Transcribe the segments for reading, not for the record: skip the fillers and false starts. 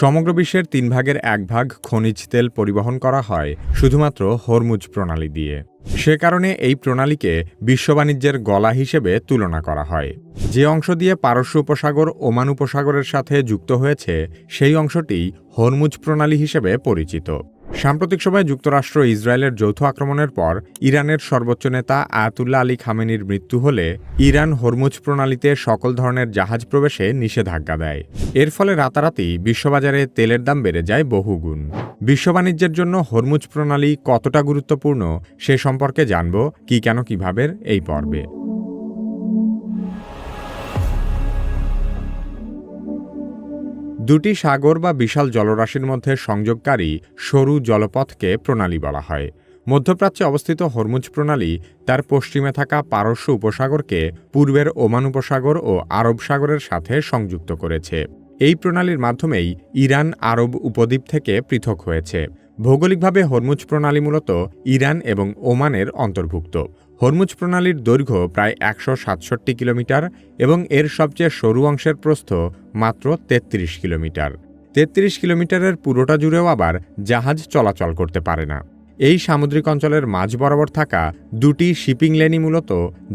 সমগ্র বিশ্বের ৩ ভাগের ১ ভাগ খনিজ তেল পরিবহন করা হয় শুধুমাত্র হরমুজ প্রণালী দিয়ে। সে কারণে এই প্রণালীকে বিশ্ব বাণিজ্যের গলা হিসেবে তুলনা করা হয়। যে অংশ দিয়ে পারস্য উপসাগর ওমান উপসাগরের সাথে যুক্ত হয়েছে সেই অংশটি হরমুজ প্রণালী হিসেবে পরিচিত। সাম্প্রতিক সময়ে যুক্তরাষ্ট্র ইসরায়েলের যৌথ আক্রমণের পর ইরানের সর্বোচ্চ নেতা আয়াতুল্লাহ আলী খামেনির মৃত্যু হলে ইরান হরমুজ প্রণালীতে সকল ধরনের জাহাজ প্রবেশে নিষেধাজ্ঞা দেয়। এর ফলে রাতারাতি বিশ্ববাজারে তেলের দাম বেড়ে যায় বহুগুণ। বিশ্ব বাণিজ্যের জন্য হরমুজ প্রণালী কতটা গুরুত্বপূর্ণ সে সম্পর্কে জানব কি কেন কিভাবে এই পর্বে। দুটি সাগর বা বিশাল জলরাশির মধ্যে সংযোগকারী সরু জলপথকে প্রণালী বলা হয়। মধ্যপ্রাচ্যে অবস্থিত হরমুজ প্রণালী তার পশ্চিমে থাকা পারস্য উপসাগরকে পূর্বের ওমান উপসাগর ও আরব সাগরের সাথে সংযুক্ত করেছে। এই প্রণালীর মাধ্যমেই ইরান আরব উপদ্বীপ থেকে পৃথক হয়েছে। ভৌগোলিকভাবে হরমুজ প্রণালী মূলত ইরান এবং ওমানের অন্তর্ভুক্ত। হরমুজ প্রণালীর দৈর্ঘ্য প্রায় ১৬৭ কিলোমিটার এবং এর সবচেয়ে সরু অংশের প্রস্থ মাত্র ৩৩ কিলোমিটার। ৩৩ কিলোমিটারের পুরোটা জুড়েও আবার জাহাজ চলাচল করতে পারে না। এই সামুদ্রিক অঞ্চলের মাঝ বরাবর থাকা দুটি শিপিং লেনই মূলত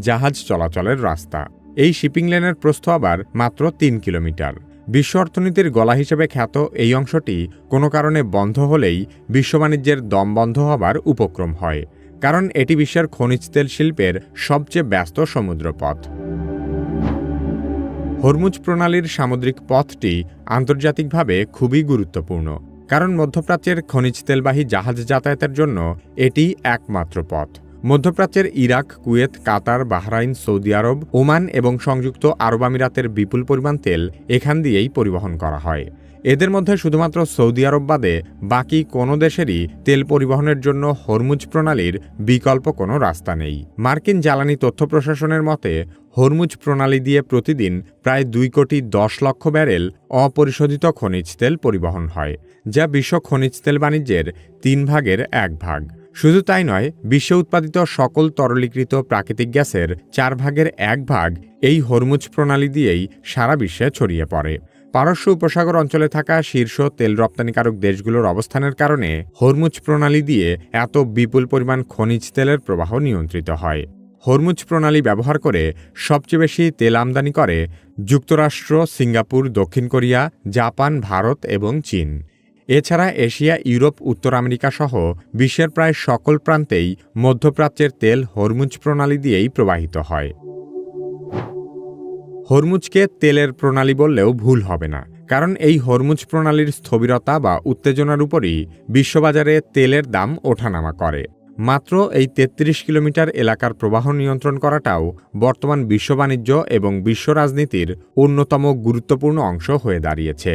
জাহাজ চলাচলের রাস্তা। এই শিপিং লেনের প্রস্থ আবার মাত্র ৩ কিলোমিটার। বিশ্ব অর্থনীতির গলা হিসেবে খ্যাত এই অংশটি কোনো কারণে বন্ধ হলেই বিশ্ব বাণিজ্যের দম বন্ধ হবার উপক্রম হয়, কারণ এটি বিশ্বের খনিজ তেল শিল্পের সবচেয়ে ব্যস্ত সমুদ্রপথ। হরমুজ প্রণালীর সামুদ্রিক পথটি আন্তর্জাতিকভাবে খুবই গুরুত্বপূর্ণ, কারণ মধ্যপ্রাচ্যের খনিজ তেলবাহী জাহাজ যাতায়াতের জন্য এটি একমাত্র পথ। মধ্যপ্রাচ্যের ইরাক, কুয়েত, কাতার, বাহরাইন, সৌদি আরব, ওমান এবং সংযুক্ত আরব আমিরাতের বিপুল পরিমাণ তেল এখান দিয়েই পরিবহন করা হয়। এদের মধ্যে শুধুমাত্র সৌদি আরব বাদে বাকি কোনো দেশেরই তেল পরিবহনের জন্য হরমুজ প্রণালীর বিকল্প কোনো রাস্তা নেই। মার্কিন জ্বালানি তথ্য প্রশাসনের মতে হরমুজ প্রণালী দিয়ে প্রতিদিন প্রায় ২,১০,০০,০০০ ব্যারেল অপরিশোধিত খনিজ তেল পরিবহন হয়, যা বিশ্ব খনিজ তেল বাণিজ্যের ৩ ভাগের ১ ভাগ। শুধু তাই নয়, বিশ্বে উৎপাদিত সকল তরলীকৃত প্রাকৃতিক গ্যাসের ৪ ভাগের ১ ভাগ এই হরমুজ প্রণালী দিয়েই সারা বিশ্বে ছড়িয়ে পড়ে। পারস্য উপসাগর অঞ্চলে থাকা শীর্ষ তেল রপ্তানিকারক দেশগুলোর অবস্থানের কারণে হরমুজ প্রণালী দিয়ে এত বিপুল পরিমাণ খনিজ তেলের প্রবাহ নিয়ন্ত্রিত হয়। হরমুজ প্রণালী ব্যবহার করে সবচেয়ে বেশি তেল আমদানি করে যুক্তরাষ্ট্র, সিঙ্গাপুর, দক্ষিণ কোরিয়া, জাপান, ভারত এবং চীন। এছাড়া এশিয়া, ইউরোপ, উত্তর আমেরিকা সহ বিশ্বের প্রায় সকল প্রান্তেই মধ্যপ্রাচ্যের তেল হরমুজ প্রণালী দিয়েই প্রবাহিত হয়। হরমুজকে তেলের প্রণালী বললেও ভুল হবে না, কারণ এই হরমুজ প্রণালীর স্থবিরতা বা উত্তেজনার উপরই বিশ্ববাজারে তেলের দাম ওঠানামা করে। মাত্র এই ৩৩ কিলোমিটার এলাকার প্রবাহ নিয়ন্ত্রণ করাটাও বর্তমান বিশ্ব বাণিজ্য এবং বিশ্ব রাজনীতির অন্যতম গুরুত্বপূর্ণ অংশ হয়ে দাঁড়িয়েছে।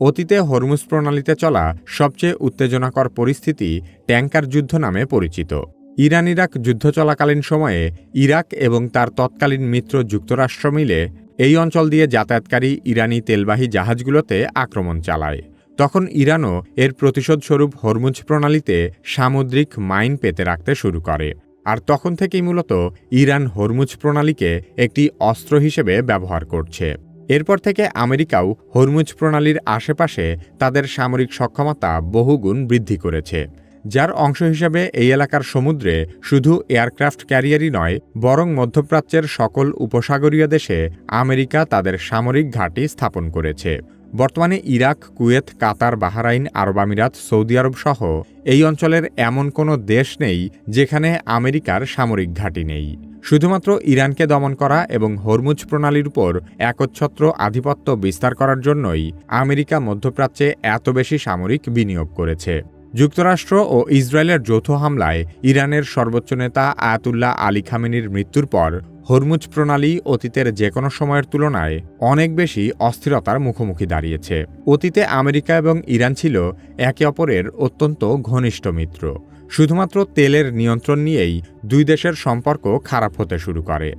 অতীতে হরমুজ প্রণালীতে চলা সবচেয়ে উত্তেজনাকর পরিস্থিতি ট্যাঙ্কার যুদ্ধ নামে পরিচিত। ইরান ইরাক যুদ্ধ চলাকালীন সময়ে ইরাক এবং তার তৎকালীন মিত্র যুক্তরাষ্ট্র মিলে এই অঞ্চল দিয়ে যাতায়াতকারী ইরানি তেলবাহী জাহাজগুলোতে আক্রমণ চালায়। তখন ইরানও এর প্রতিশোধস্বরূপ হরমুজ প্রণালীতে সামুদ্রিক মাইন পেতে রাখতে শুরু করে। আর তখন থেকেই মূলত ইরান হরমুজ প্রণালীকে একটি অস্ত্র হিসেবে ব্যবহার করছে। এরপর থেকে আমেরিকাও হরমুজ প্রণালীর আশেপাশে তাদের সামরিক সক্ষমতা বহুগুণ বৃদ্ধি করেছে, যার অংশ হিসেবে এই এলাকার সমুদ্রে শুধু এয়ারক্রাফট ক্যারিয়ারই নয়, বরং মধ্যপ্রাচ্যের সকল উপসাগরীয় দেশে আমেরিকা তাদের সামরিক ঘাঁটি স্থাপন করেছে। বর্তমানে ইরাক, কুয়েত, কাতার, বাহরাইন, আরব আমিরাত, সৌদি আরব সহ এই অঞ্চলের এমন কোনো দেশ নেই যেখানে আমেরিকার সামরিক ঘাঁটি নেই। শুধুমাত্র ইরানকে দমন করা এবং হরমুজ প্রণালীর উপর একচ্ছত্র আধিপত্য বিস্তার করার জন্যই আমেরিকা মধ্যপ্রাচ্যে এত বেশি সামরিক বিনিয়োগ করেছে। যুক্তরাষ্ট্র ও ইসরায়েলের যৌথ হামলায় ইরানের সর্বোচ্চ নেতা আয়াতুল্লাহ আলী খামেনির মৃত্যুর পর হরমুজ প্রণালী অতীতের যে কোনো সময়ের তুলনায় অনেক বেশি অস্থিরতার মুখোমুখি দাঁড়িয়েছে। অতীতে আমেরিকা এবং ইরান ছিল একে অপরের অত্যন্ত ঘনিষ্ঠ মিত্র। শুধুমাত্র তেলের নিয়ন্ত্রণ নিয়েই দুই দেশের সম্পর্ক খারাপ হতে শুরু করে।